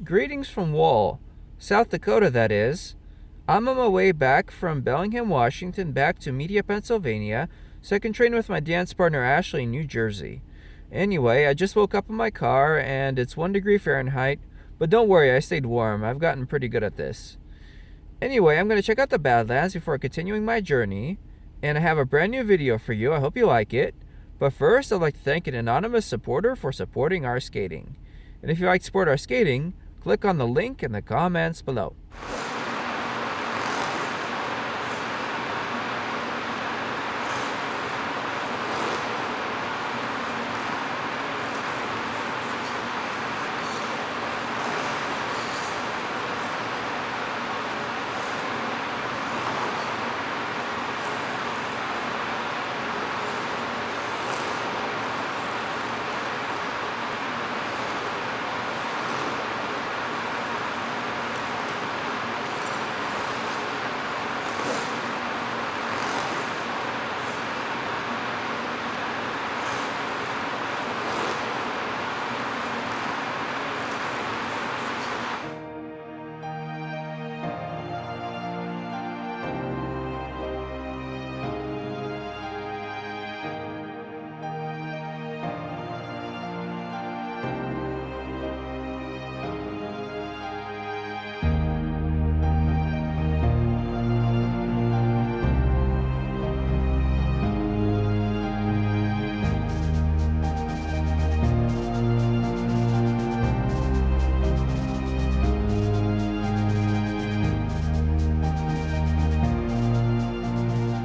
Greetings from Wall, South Dakota, that is. I'm on my way back from Bellingham, Washington, back to Media, Pennsylvania, so I can train with my dance partner Ashley in New Jersey. Anyway, I just woke up in my car and it's 1 degree Fahrenheit, but don't worry, I stayed warm. I've gotten pretty good at this. Anyway, I'm going to check out the Badlands before continuing my journey, and I have a brand new video for you. I hope you like it. But first, I'd like to thank an anonymous supporter for supporting our skating. And if you'd like to support our skating, click on the link in the comments below.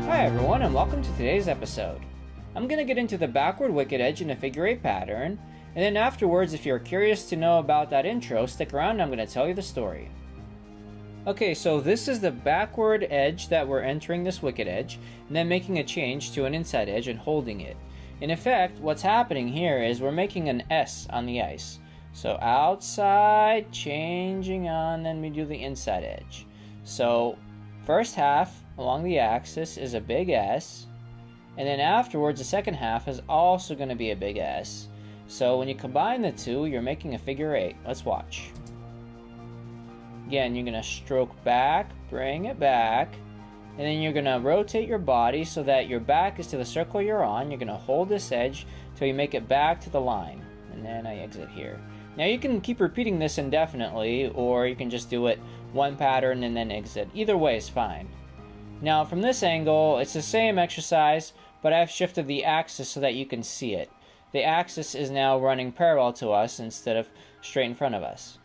Hi everyone, and welcome to today's episode. I'm going to get into the backward wicked edge in a figure 8 pattern, and then afterwards, if you're curious to know about that intro, stick around and I'm going to tell you the story. Okay, so this is the backward edge that we're entering this wicked edge, and then making a change to an inside edge and holding it. In effect, what's happening here is we're making an S on the ice. So outside, changing on, then we do the inside edge. So first half along the axis is a big S, and then afterwards the second half is also going to be a big S. So when you combine the two, you're making a figure 8. Let's watch. Again, you're going to stroke back, bring it back, and then you're going to rotate your body so that your back is to the circle you're on. You're going to hold this edge till you make it back to the line, and then I exit here. Now you can keep repeating this indefinitely, or you can just do it one pattern and then exit. Either way is fine. Now from this angle, it's the same exercise, but I've shifted the axis so that you can see it. The axis is now running parallel to us instead of straight in front of us.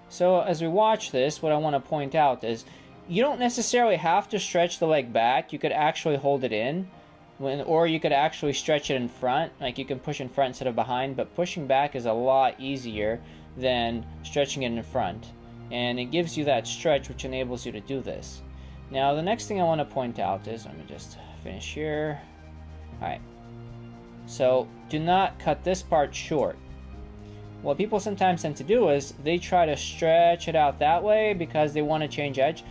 So as we watch this, what I want to point out is you don't necessarily have to stretch the leg back. You could actually hold it in, or you could actually stretch it in front. Like you can push in front instead of behind, but pushing back is a lot easier than stretching it in front. And it gives you that stretch which enables you to do this. Now the next thing I want to point out is, let me just finish here. Alright, so do not cut this part short. What people sometimes tend to do is they try to stretch it out that way because they want to change edge.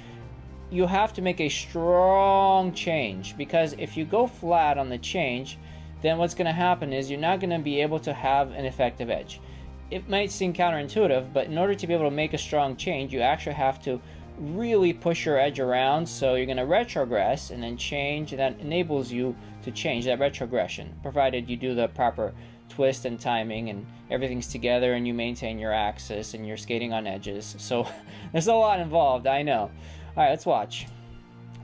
You have to make a strong change, because if you go flat on the change, then what's going to happen is you're not going to be able to have an effective edge. It might seem counterintuitive, but in order to be able to make a strong change, you actually have to really push your edge around. So you're going to retrogress and then change, and that enables you to change that retrogression, provided you do the proper twist and timing and everything's together and you maintain your axis and you're skating on edges. So there's a lot involved, I know. Alright, let's watch.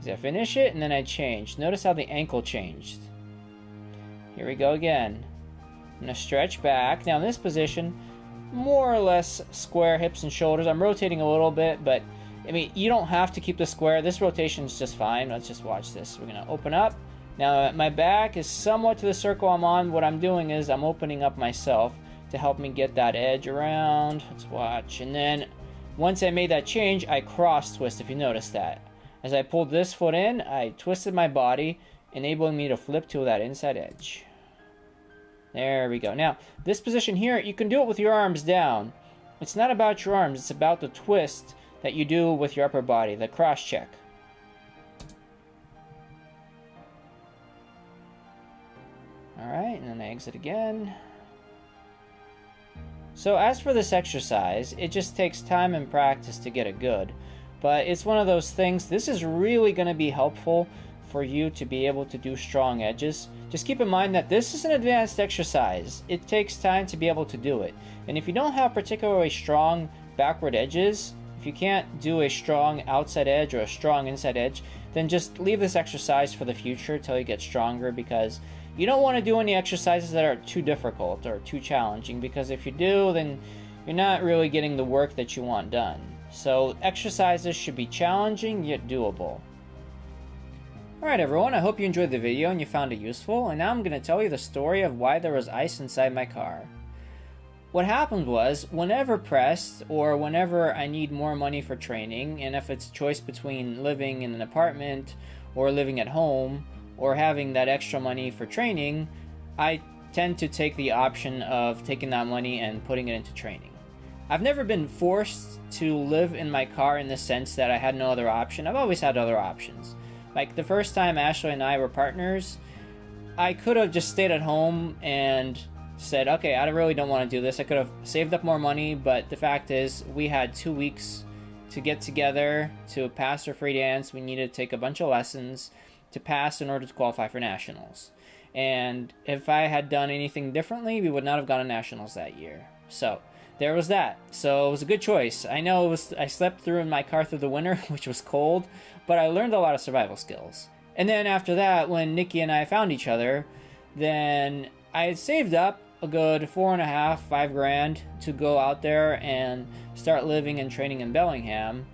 So I finish it and then I change. Notice how the ankle changed. Here we go again. I'm going to stretch back. Now in this position, more or less square hips and shoulders. I'm rotating a little bit, but I mean, you don't have to keep the square. This rotation is just fine. Let's just watch this. We're going to open up. Now my back is somewhat to the circle I'm on. What I'm doing is I'm opening up myself to help me get that edge around. Let's watch. And then once I made that change, I cross twist, if you notice that. As I pulled this foot in, I twisted my body, enabling me to flip to that inside edge. There we go. Now, this position here, you can do it with your arms down. It's not about your arms, it's about the twist that you do with your upper body, the cross check. Alright, and then I exit again. So as for this exercise, it just takes time and practice to get it good. But it's one of those things, this is really going to be helpful for you to be able to do strong edges. Just keep in mind that this is an advanced exercise. It takes time to be able to do it. And if you don't have particularly strong backward edges, if you can't do a strong outside edge or a strong inside edge, then just leave this exercise for the future till you get stronger, because you don't want to do any exercises that are too difficult or too challenging, because if you do, then you're not really getting the work that you want done. So exercises should be challenging yet doable. Alright everyone, I hope you enjoyed the video and you found it useful, and now I'm going to tell you the story of why there was ice inside my car. What happened was, whenever pressed, or whenever I need more money for training, and if it's a choice between living in an apartment or living at home, or having that extra money for training, I tend to take the option of taking that money and putting it into training. I've never been forced to live in my car in the sense that I had no other option. I've always had other options. Like the first time Ashley and I were partners, I could have just stayed at home and said, okay, I really don't want to do this. I could have saved up more money, but the fact is we had 2 weeks to get together to pass our free dance. We needed to take a bunch of lessons to pass in order to qualify for nationals. And if I had done anything differently, we would not have gone to nationals that year. So there was that. So it was a good choice. I know I slept through in my car through the winter, which was cold, but I learned a lot of survival skills. And then after that, when Nikki and I found each other, then I had saved up a good $4.5, $5 to go out there and start living and training in Bellingham.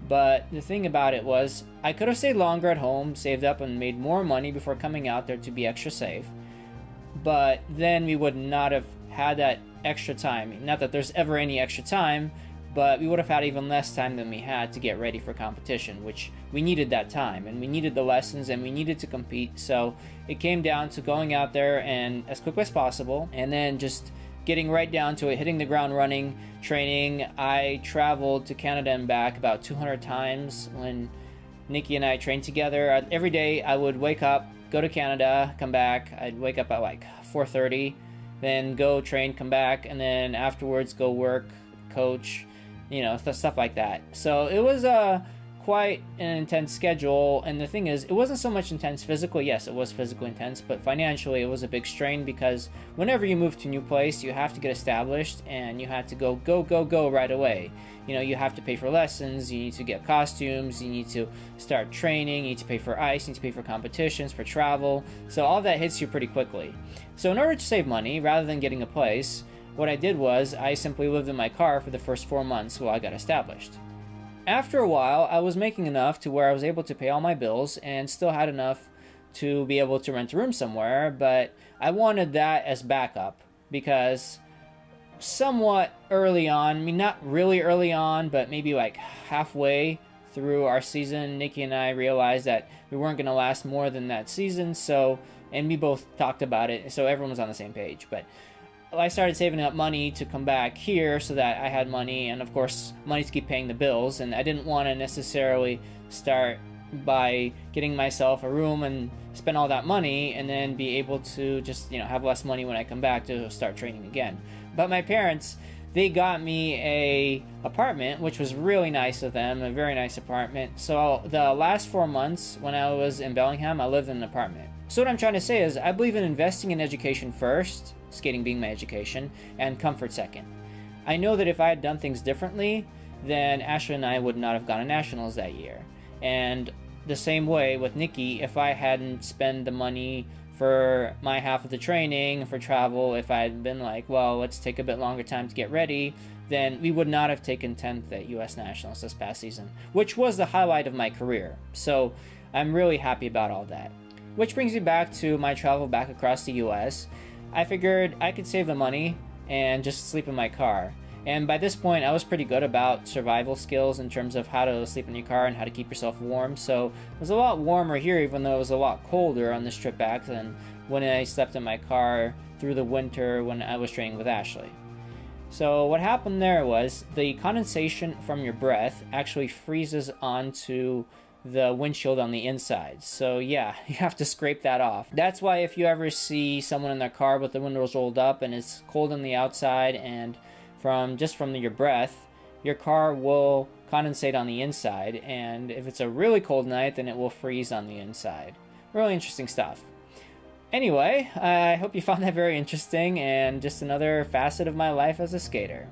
But the thing about it was, I could have stayed longer at home, saved up and made more money before coming out there to be extra safe. But then we would not have had that extra time. Not that there's ever any extra time, but we would have had even less time than we had to get ready for competition, which we needed that time, and we needed the lessons, and we needed to compete. So it came down to going out there and as quick as possible, and then just getting right down to it, hitting the ground running, training. I traveled to Canada and back about 200 times when Nikki and I trained together. Every day I would wake up, go to Canada, come back. I'd wake up at like 4:30, then go train, come back, and then afterwards go work, coach, stuff like that. So it was quite an intense schedule, and the thing is, it wasn't so much intense physically. Yes, it was physically intense, but financially it was a big strain, because whenever you move to a new place, you have to get established and you have to go right away. You have to pay for lessons, you need to get costumes, you need to start training, you need to pay for ice, you need to pay for competitions, for travel. So all that hits you pretty quickly. So in order to save money, rather than getting a place, what I did was I simply lived in my car for the first 4 months while I got established. After a while, I was making enough to where I was able to pay all my bills and still had enough to be able to rent a room somewhere, but I wanted that as backup, because somewhat early on, I mean not really early on, but maybe like halfway through our season, Nikki and I realized that we weren't going to last more than that season, and we both talked about it, so everyone was on the same page. But I started saving up money to come back here so that I had money, and of course money to keep paying the bills, and I didn't want to necessarily start by getting myself a room and spend all that money and then be able to just have less money when I come back to start training again. But my parents, they got me a apartment, which was really nice of them, a very nice apartment. So the last 4 months when I was in Bellingham, I lived in an apartment. So what I'm trying to say is, I believe in investing in education first, skating being my education, and comfort second. I know that if I had done things differently, then Ashley and I would not have gone to nationals that year. And the same way with Nikki, if I hadn't spent the money for my half of the training, for travel, if I had been like, well, let's take a bit longer time to get ready, then we would not have taken 10th at US Nationals this past season, which was the highlight of my career. So I'm really happy about all that. Which brings me back to my travel back across the US. I figured I could save the money and just sleep in my car. And by this point, I was pretty good about survival skills in terms of how to sleep in your car and how to keep yourself warm. So it was a lot warmer here, even though it was a lot colder on this trip back than when I slept in my car through the winter when I was training with Ashley. So what happened there was the condensation from your breath actually freezes onto the windshield on the inside. So yeah, you have to scrape that off. That's why if you ever see someone in their car with the windows rolled up and it's cold on the outside and from your breath, your car will condensate on the inside, and if it's a really cold night, then it will freeze on the inside. Really interesting stuff. Anyway, I hope you found that very interesting and just another facet of my life as a skater.